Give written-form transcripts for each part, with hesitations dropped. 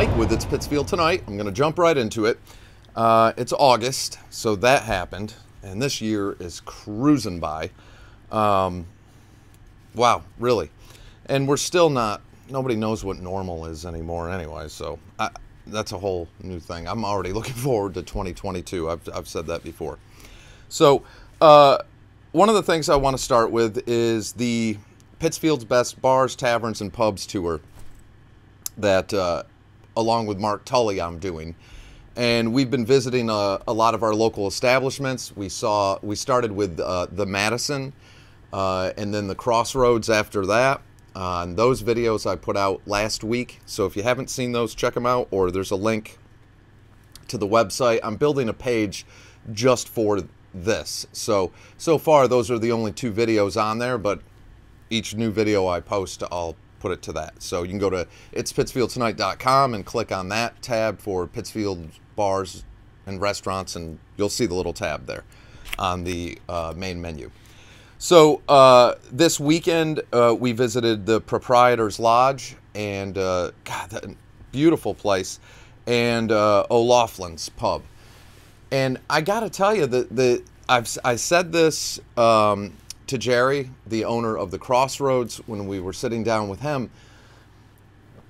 Mike with It's Pittsfield Tonight. I'm going to jump right into it. It's August, so that happened, and this year is cruising by. Wow, really. And we're still not, nobody knows what normal is anymore anyway, so that's a whole new thing. I'm already looking forward to 2022. I've said that before. So one of the things I want to start with is the Pittsfield's Best Bars, Taverns, and Pubs tour that along with Mark Tully I'm doing. And we've been visiting a lot of our local establishments. We started with the Madison and then the Crossroads after that. And those videos I put out last week. So if you haven't seen those, check them out, or there's a link to the website. I'm building a page just for this. So far those are the only 2 videos on there, but each new video I post, I'll put it to that. So you can go to itspittsfieldtonight.com and click on that tab for Pittsfield bars and restaurants, and you'll see the little tab there on the main menu. So this weekend we visited the Proprietor's Lodge, and God, that beautiful place, and O'Loughlin's Pub. And I gotta tell you that I said this to Jerry, the owner of the Crossroads, when we were sitting down with him.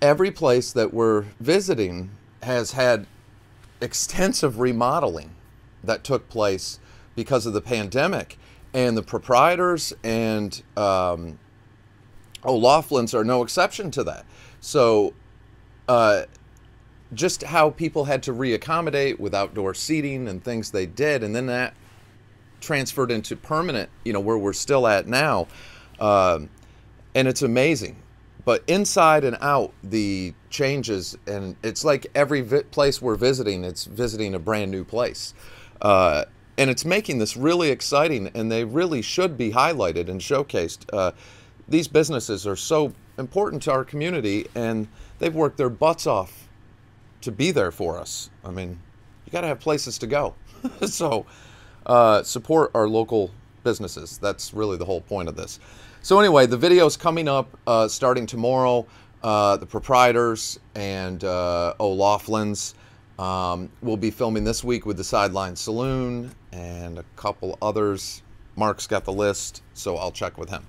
Every place that we're visiting has had extensive remodeling that took place because of the pandemic, and the Proprietors and O'Loughlin's are no exception to that. So just how people had to reaccommodate with outdoor seating and things they did, and then that transferred into permanent, you know, where we're still at now, and it's amazing. But inside and out, the changes, and it's like every place we're visiting, it's visiting a brand new place, and it's making this really exciting, and they really should be highlighted and showcased. These businesses are so important to our community, and they've worked their butts off to be there for us. I mean, you got to have places to go. So support our local businesses. That's really the whole point of this. So anyway, the video's coming up starting tomorrow. The Proprietors and O'Loughlin's. We'll be filming this week with the Sideline Saloon and a couple others. Mark's got the list, so I'll check with him.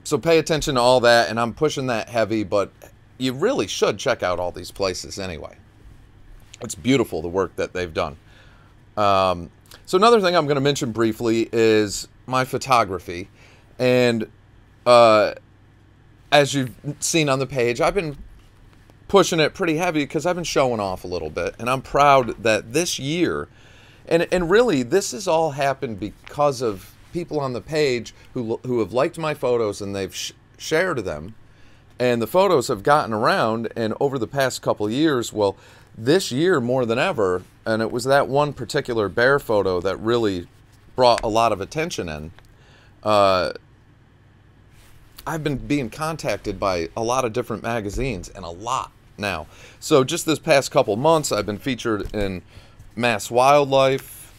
So pay attention to all that, and I'm pushing that heavy, but you really should check out all these places anyway. It's beautiful, the work that they've done. So another thing I'm going to mention briefly is my photography. And as you've seen on the page, I've been pushing it pretty heavy because I've been showing off a little bit. And I'm proud that this year, and really this has all happened because of people on the page who have liked my photos, and they've shared them. And the photos have gotten around, and over the past couple years, well, this year more than ever, and it was that one particular bear photo that really brought a lot of attention in. I've been being contacted by a lot of different magazines, and a lot now. So just this past couple months, I've been featured in Mass Wildlife,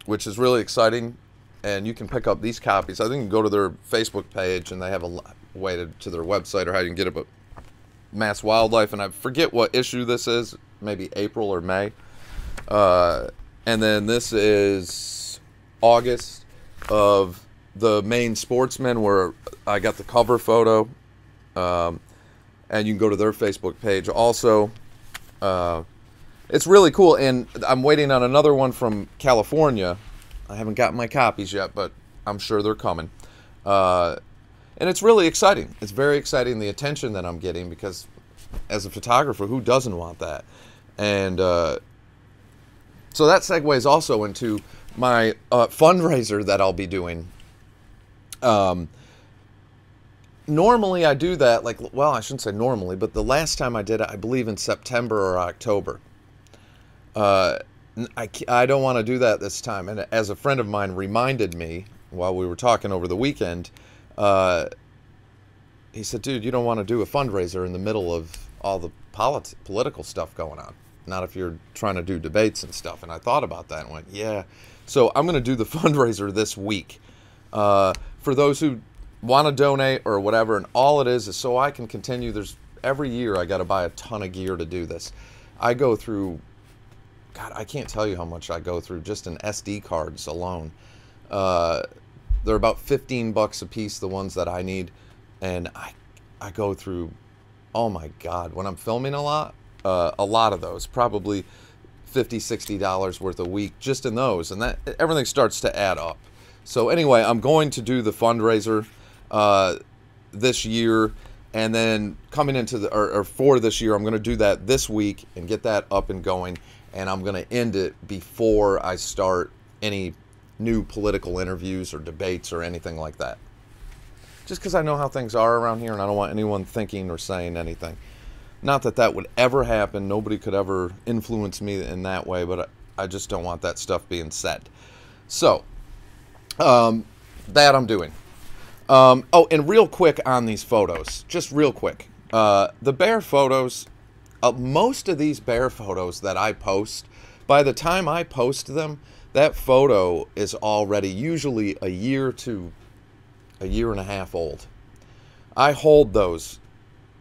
which is really exciting, and you can pick up these copies. I think you can go to their Facebook page, and they have a way to their website, or how you can get it, but Mass Wildlife, and I forget what issue this is, maybe April or May. And then this is August of the Maine Sportsman, where I got the cover photo, and you can go to their Facebook page also. It's really cool, and I'm waiting on another one from California. I haven't gotten my copies yet, but I'm sure they're coming. And it's really exciting. It's very exciting, the attention that I'm getting, because as a photographer, who doesn't want that? And so that segues also into my fundraiser that I'll be doing. Normally I do that, like, well, I shouldn't say normally, but the last time I did it, I believe in September or October. I don't want to do that this time. And as a friend of mine reminded me while we were talking over the weekend, he said, dude, you don't want to do a fundraiser in the middle of all the political stuff going on. Not if you're trying to do debates and stuff. And I thought about that and went, yeah. So I'm going to do the fundraiser this week. For those who want to donate or whatever, and all it is so I can continue. There's every year I got to buy a ton of gear to do this. I go through, God, I can't tell you how much I go through just in SD cards alone. They're about 15 bucks a piece, the ones that I need, and I go through, oh my God, when I'm filming a lot of those, probably $50-$60 worth a week just in those, and that everything starts to add up. So anyway, I'm going to do the fundraiser this year, and then coming into the or for this year, I'm going to do that this week and get that up and going, and I'm going to end it before I start any new political interviews or debates or anything like that. Just because I know how things are around here, and I don't want anyone thinking or saying anything. Not that that would ever happen. Nobody could ever influence me in that way, but I just don't want that stuff being said. So, that I'm doing. Oh, and real quick on these photos, just real quick. The bear photos, most of these bear photos that I post, by the time I post them, that photo is already usually a year to a year and a half old. I hold those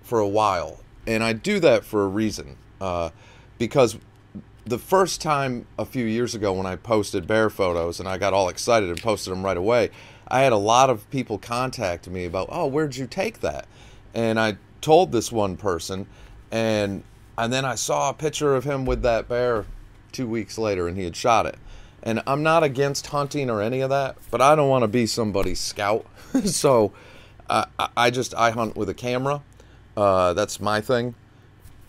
for a while, and I do that for a reason, because the first time a few years ago when I posted bear photos and I got all excited and posted them right away, I had a lot of people contact me about, oh, where'd you take that? And I told this one person, and then I saw a picture of him with that bear 2 weeks later, and he had shot it. And I'm not against hunting or any of that, but I don't want to be somebody's scout. So I hunt with a camera. That's my thing.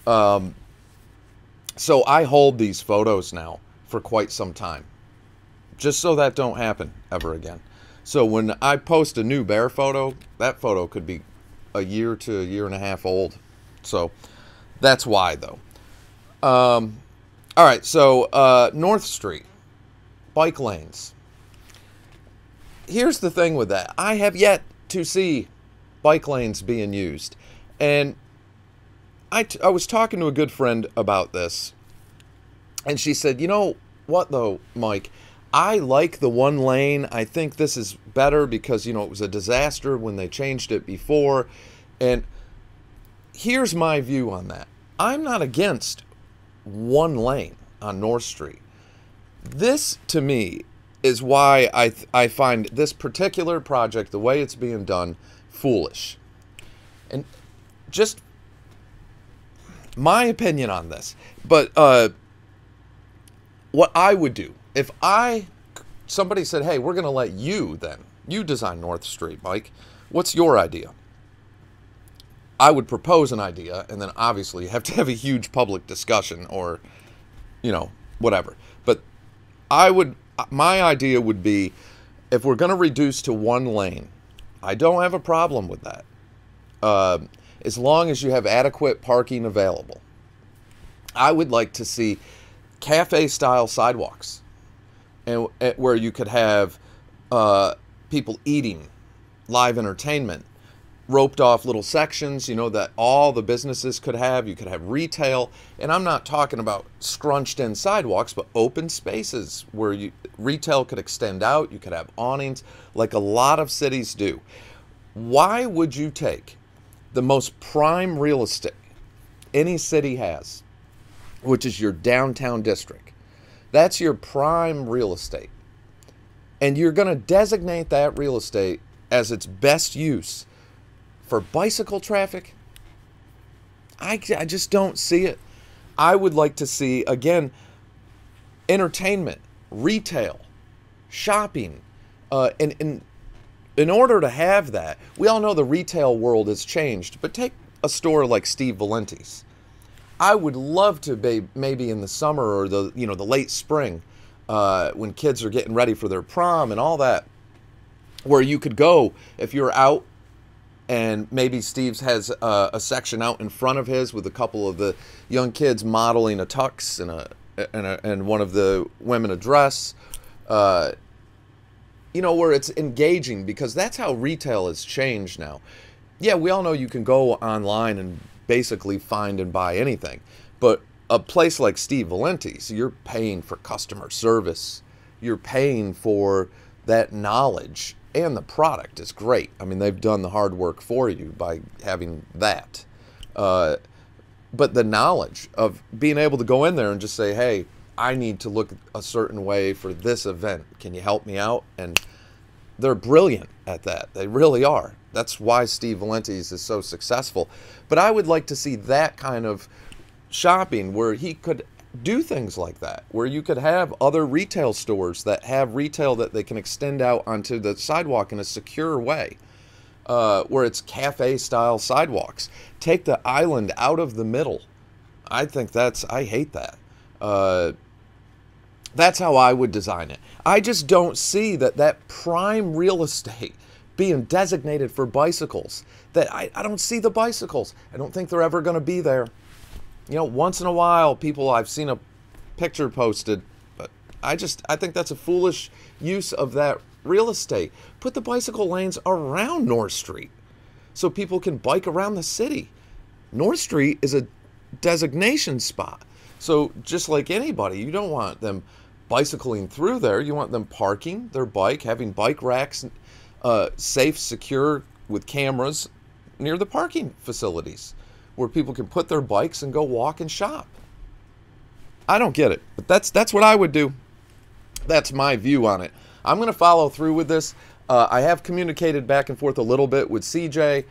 So I hold these photos now for quite some time, just so that don't happen ever again. So when I post a new bear photo, that photo could be a year to a year and a half old. So that's why, though. All right, so North Street. Bike lanes. Here's the thing with that. I have yet to see bike lanes being used. And I was talking to a good friend about this. And she said, you know what though, Mike? I like the one lane. I think this is better because, you know, it was a disaster when they changed it before. And here's my view on that. I'm not against one lane on North Street. This, to me, is why I find this particular project, the way it's being done, foolish. And just my opinion on this. But what I would do, if somebody said, hey, we're going to let you design North Street, Mike. What's your idea? I would propose an idea, and then obviously you have to have a huge public discussion or, you know, whatever. But my idea would be, if we're going to reduce to one lane, I don't have a problem with that. As long as you have adequate parking available. I would like to see cafe-style sidewalks, and where you could have people eating, live entertainment, roped off little sections, you know, that all the businesses could have. You could have retail, and I'm not talking about scrunched in sidewalks, but open spaces where retail could extend out. You could have awnings like a lot of cities do. Why would you take the most prime real estate any city has, which is your downtown district? That's your prime real estate, and you're going to designate that real estate as its best use for bicycle traffic? I just don't see it. I would like to see, again, entertainment, retail, shopping. In order to have that, we all know the retail world has changed, but take a store like Steve Valenti's. I would love to be maybe in the summer or the late spring, when kids are getting ready for their prom and all that, where you could go if you're out. And maybe Steve's has a section out in front of his with a couple of the young kids modeling a tux and one of the women a dress. You know, where it's engaging, because that's how retail has changed now. Yeah, we all know you can go online and basically find and buy anything. But a place like Steve Valenti's, you're paying for customer service. You're paying for that knowledge. And the product is great. I mean, they've done the hard work for you by having that. But the knowledge of being able to go in there and just say, hey, I need to look a certain way for this event. Can you help me out? And they're brilliant at that. They really are. That's why Steve Valenti's is so successful. But I would like to see that kind of shopping where he could do things like that, where you could have other retail stores that have retail that they can extend out onto the sidewalk in a secure way, where it's cafe-style sidewalks. Take the island out of the middle. I hate that. That's how I would design it. I just don't see that prime real estate being designated for bicycles. That I don't see the bicycles. I don't think they're ever going to be there. You know, once in a while, I've seen a picture posted, but I think that's a foolish use of that real estate. Put the bicycle lanes around North Street so people can bike around the city. North Street is a designation spot. So just like anybody, you don't want them bicycling through there. You want them parking their bike, having bike racks, safe, secure, with cameras near the parking facilities where people can put their bikes and go walk and shop. I don't get it, but that's what I would do. That's my view on it. I'm going to follow through with this. I have communicated back and forth a little bit with CJ.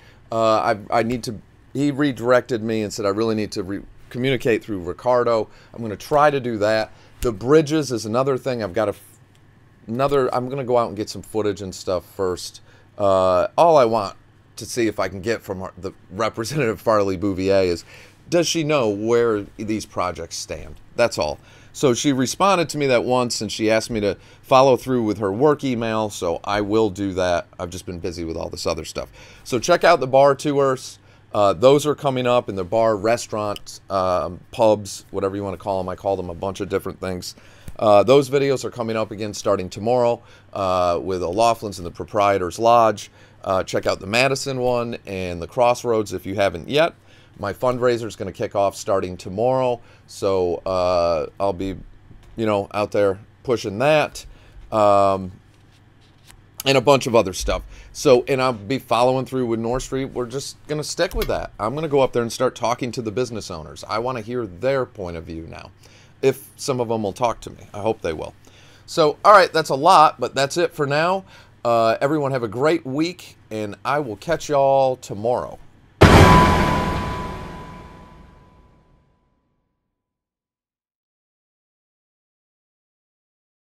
He redirected me and said I really need to communicate through Ricardo. I'm going to try to do that. The bridges is another thing. I'm going to go out and get some footage and stuff first. All I want to see if I can get from the Representative Farley Bouvier is, does she know where these projects stand? That's all. So she responded to me that once, and she asked me to follow through with her work email, so I will do that. I've just been busy with all this other stuff. So check out the bar tours. Those are coming up in the bar, restaurants, pubs, whatever you want to call them. I call them a bunch of different things. Those videos are coming up again starting tomorrow with the Laughlin's and the Proprietor's Lodge. Check out the Madison one and the Crossroads if you haven't yet. My fundraiser is going to kick off starting tomorrow, so I'll be, out there pushing that, and a bunch of other stuff. So, and I'll be following through with North Street. We're just going to stick with that. I'm going to go up there and start talking to the business owners. I want to hear their point of view now, if some of them will talk to me. I hope they will. So, all right, that's a lot, but that's it for now. Everyone have a great week, and I will catch y'all tomorrow.